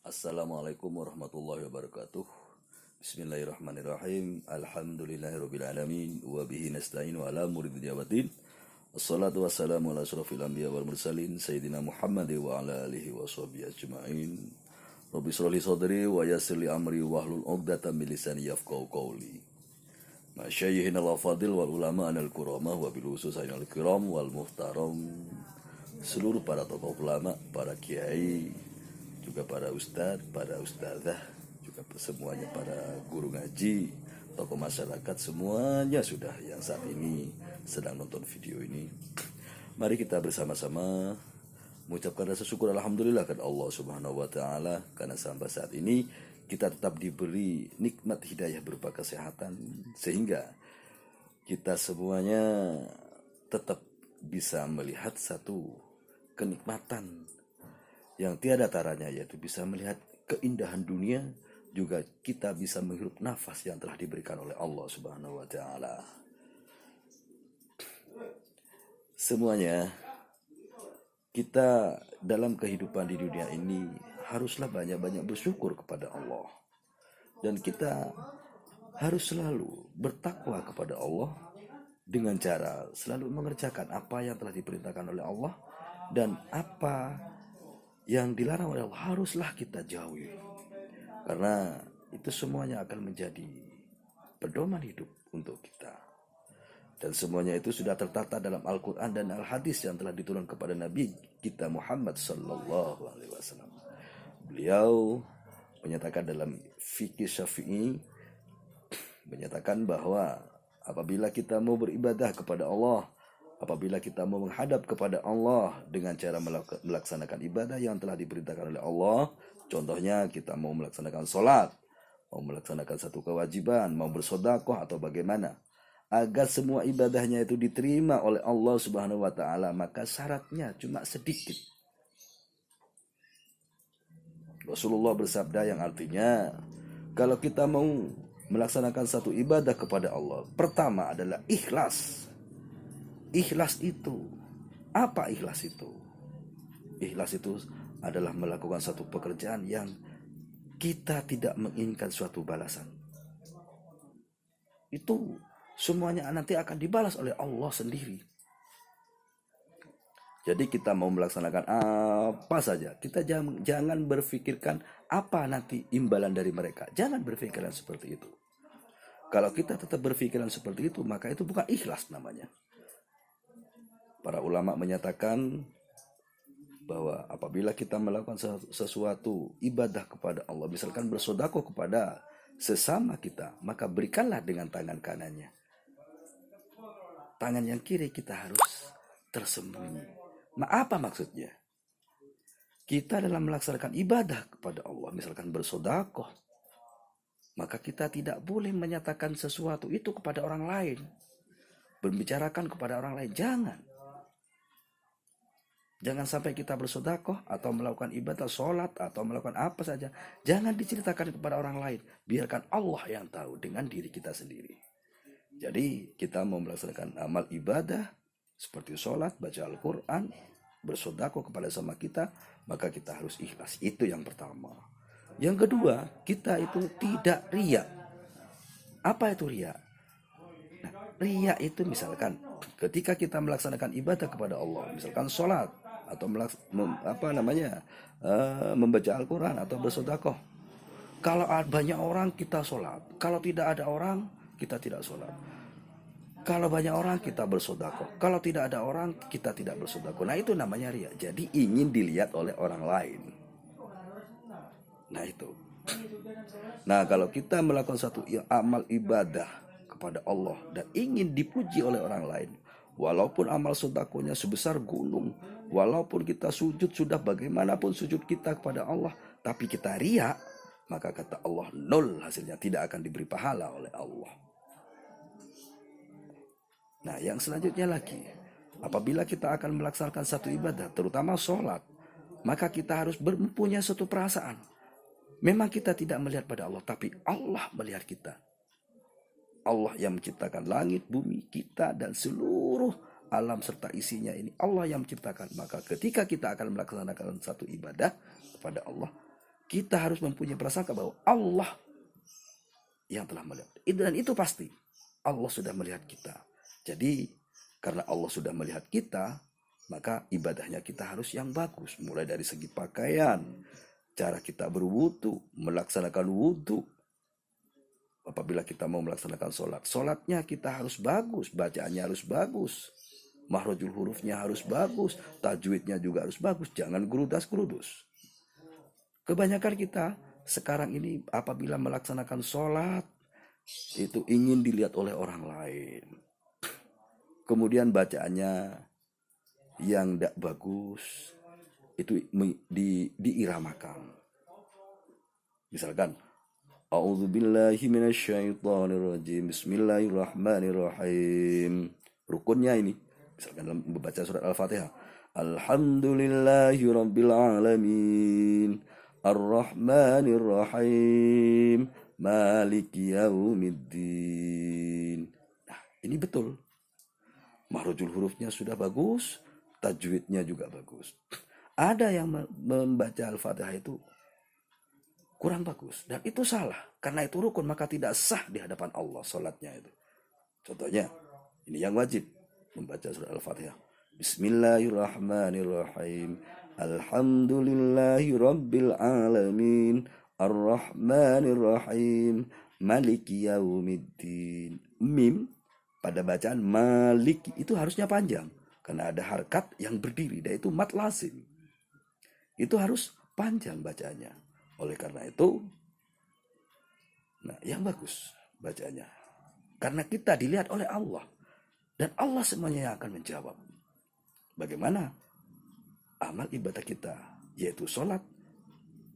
Assalamualaikum warahmatullahi wabarakatuh. Bismillahirrahmanirrahim. Alhamdulillahirabbil alamin wa bihi nasta'in wa ala muridil jawatin. Assalatu wassalamu ala asrofil anbiya wal mursalin sayyidina Muhammad wa ala alihi wa sahbihi ajma'in. Rabbi shrah li sadri wa yassir li amri wahlul 'uqdatam min lisani yafqahu qawli. Masyayyikhina al-afadil wal ulama al kurama wa bil khusus al kiram wal muhtaram. Seluruh para tokoh ulama, para kiai, juga para ustadz, para ustadzah, juga semuanya para guru ngaji, tokoh masyarakat, semuanya sudah yang saat ini sedang nonton video ini. Mari kita bersama-sama mengucapkan rasa syukur alhamdulillah kepada Allah Subhanahu wa taala karena sampai saat ini kita tetap diberi nikmat hidayah berupa kesehatan sehingga kita semuanya tetap bisa melihat satu kenikmatan yang tiada taranya, yaitu bisa melihat keindahan dunia, juga kita bisa menghirup nafas yang telah diberikan oleh Allah Subhanahu wa taala. Semuanya kita dalam kehidupan di dunia ini haruslah banyak-banyak bersyukur kepada Allah. Dan kita harus selalu bertakwa kepada Allah dengan cara selalu mengerjakan apa yang telah diperintahkan oleh Allah dan apa yang dilarang oleh Allah haruslah kita jauhi. Karena itu semuanya akan menjadi pedoman hidup untuk kita. Dan semuanya itu sudah tertata dalam Al-Quran dan Al-Hadis yang telah diturunkan kepada Nabi kita Muhammad sallallahu alaihi wasallam. Beliau menyatakan dalam fikih Syafi'i, menyatakan bahwa apabila kita mau beribadah kepada Allah, apabila kita mau menghadap kepada Allah dengan cara melaksanakan ibadah yang telah diperintahkan oleh Allah, contohnya kita mau melaksanakan sholat, mau melaksanakan satu kewajiban, mau bersedekah atau bagaimana, agar semua ibadahnya itu diterima oleh Allah Subhanahu wa taala, maka syaratnya cuma sedikit. Rasulullah bersabda yang artinya, kalau kita mau melaksanakan satu ibadah kepada Allah, pertama adalah ikhlas. Ikhlas itu, apa ikhlas itu? Ikhlas itu adalah melakukan satu pekerjaan yang kita tidak menginginkan suatu balasan. Itu semuanya nanti akan dibalas oleh Allah sendiri. Jadi kita mau melaksanakan apa saja, kita jangan berpikirkan apa nanti imbalan dari mereka. Jangan berpikiran seperti itu. Kalau kita tetap berpikiran seperti itu, maka itu bukan ikhlas namanya. Para ulama menyatakan bahwa apabila kita melakukan sesuatu ibadah kepada Allah, misalkan bersedekah kepada sesama kita, maka berikanlah dengan tangan kanannya. Tangan yang kiri kita harus tersembunyi. Apa maksudnya? Kita dalam melaksanakan ibadah kepada Allah, misalkan bersedekah, maka kita tidak boleh menyatakan sesuatu itu kepada orang lain. Membicarakan kepada orang lain, jangan. Jangan sampai kita bersedekah atau melakukan ibadah sholat atau melakukan apa saja, jangan diceritakan kepada orang lain. Biarkan Allah yang tahu dengan diri kita sendiri. Jadi kita mau melaksanakan amal ibadah seperti sholat, baca Al-Quran, bersedekah kepada sama kita, maka kita harus ikhlas. Itu yang pertama. Yang kedua, kita itu tidak riya. Apa itu riya? Nah, riya itu misalkan ketika kita melaksanakan ibadah kepada Allah, misalkan sholat atau membaca Al-Quran atau bersedekah. Kalau banyak orang kita sholat, kalau tidak ada orang kita tidak sholat. Kalau banyak orang kita bersedekah, kalau tidak ada orang kita tidak bersedekah. Nah itu namanya riya. Jadi ingin dilihat oleh orang lain. Nah itu. Nah kalau kita melakukan satu amal ibadah kepada Allah dan ingin dipuji oleh orang lain, walaupun amal sedekahnya sebesar gunung, walaupun kita sujud sudah bagaimanapun sujud kita kepada Allah, tapi kita riya, maka kata Allah nol hasilnya, tidak akan diberi pahala oleh Allah. Nah yang selanjutnya lagi, apabila kita akan melaksanakan satu ibadah, terutama sholat, maka kita harus mempunyai satu perasaan. Memang kita tidak melihat pada Allah, tapi Allah melihat kita. Allah yang menciptakan langit, bumi, kita, dan seluruh alam serta isinya ini. Allah yang menciptakan. Maka ketika kita akan melaksanakan satu ibadah kepada Allah, kita harus mempunyai prasangka bahwa Allah yang telah melihat. Dan itu pasti. Allah sudah melihat kita. Jadi karena Allah sudah melihat kita, maka ibadahnya kita harus yang bagus. Mulai dari segi pakaian, cara kita berwudu, melaksanakan wudu. Apabila kita mau melaksanakan sholat, sholatnya kita harus bagus, bacaannya harus bagus, makhrajul hurufnya harus bagus, tajwidnya juga harus bagus, jangan gerudas-gerudus. Kebanyakan kita sekarang ini apabila melaksanakan sholat, itu ingin dilihat oleh orang lain. Kemudian bacaannya yang tidak bagus, itu diiramakan. Misalkan, A'udzubillahi minasyaitonirrajim, Bismillahirrahmanirrahim. Rukunnya ini, misalkan dalam membaca surat Al-Fatihah, Alhamdulillahi Rabbil Alamin, Ar-Rahmanir-Rahim, Maliki Yaumiddin. Nah, ini betul. Makhrajul hurufnya sudah bagus, tajwidnya juga bagus. Ada yang membaca Al-Fatihah itu kurang bagus, dan itu salah. Karena itu rukun, maka tidak sah di hadapan Allah sholatnya itu. Contohnya, ini yang wajib, membaca surat Al-Fatihah. Bismillahirrahmanirrahim. Alhamdulillahi Rabbil Alamin, Ar-Rahmanir-Rahim, Maliki Yaumiddin. Mim pada bacaan Maliki itu harusnya panjang, karena ada harkat yang berdiri, dan itu mat lazim. Itu harus panjang bacanya. Oleh karena itu, nah yang bagus bacanya. Karena kita dilihat oleh Allah, dan Allah semuanya yang akan menjawab bagaimana amal ibadah kita, yaitu sholat,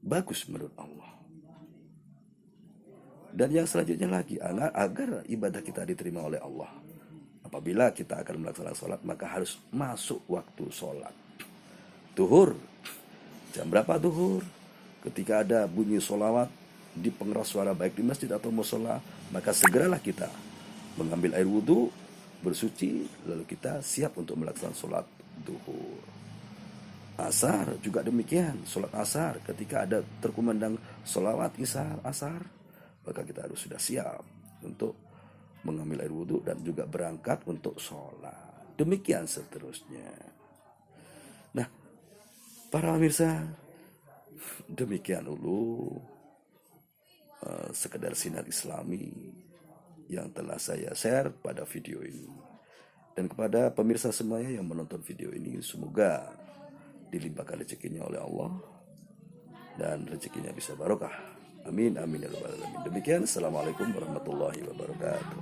bagus menurut Allah. Dan yang selanjutnya lagi, agar ibadah kita diterima oleh Allah, apabila kita akan melaksanakan sholat, maka harus masuk waktu sholat. Duhur, jam berapa duhur? Ketika ada bunyi sholawat di pengeras suara, baik di masjid atau musola, maka segeralah kita mengambil air wudhu, bersuci, lalu kita siap untuk melaksanakan sholat duhur. Asar juga demikian, sholat asar, ketika ada terkumandang sholawat isar asar, maka kita harus sudah siap untuk mengambil air wudhu dan juga berangkat untuk sholat. Demikian seterusnya. Nah, para pemirsa, demikian dulu sekedar sinar Islami yang telah saya share pada video ini. Dan kepada pemirsa semuanya yang menonton video ini, semoga dilimpahkan rezekinya oleh Allah dan rezekinya bisa barokah. Amin amin ya rabbal alamin. Demikian, assalamualaikum warahmatullahi wabarakatuh.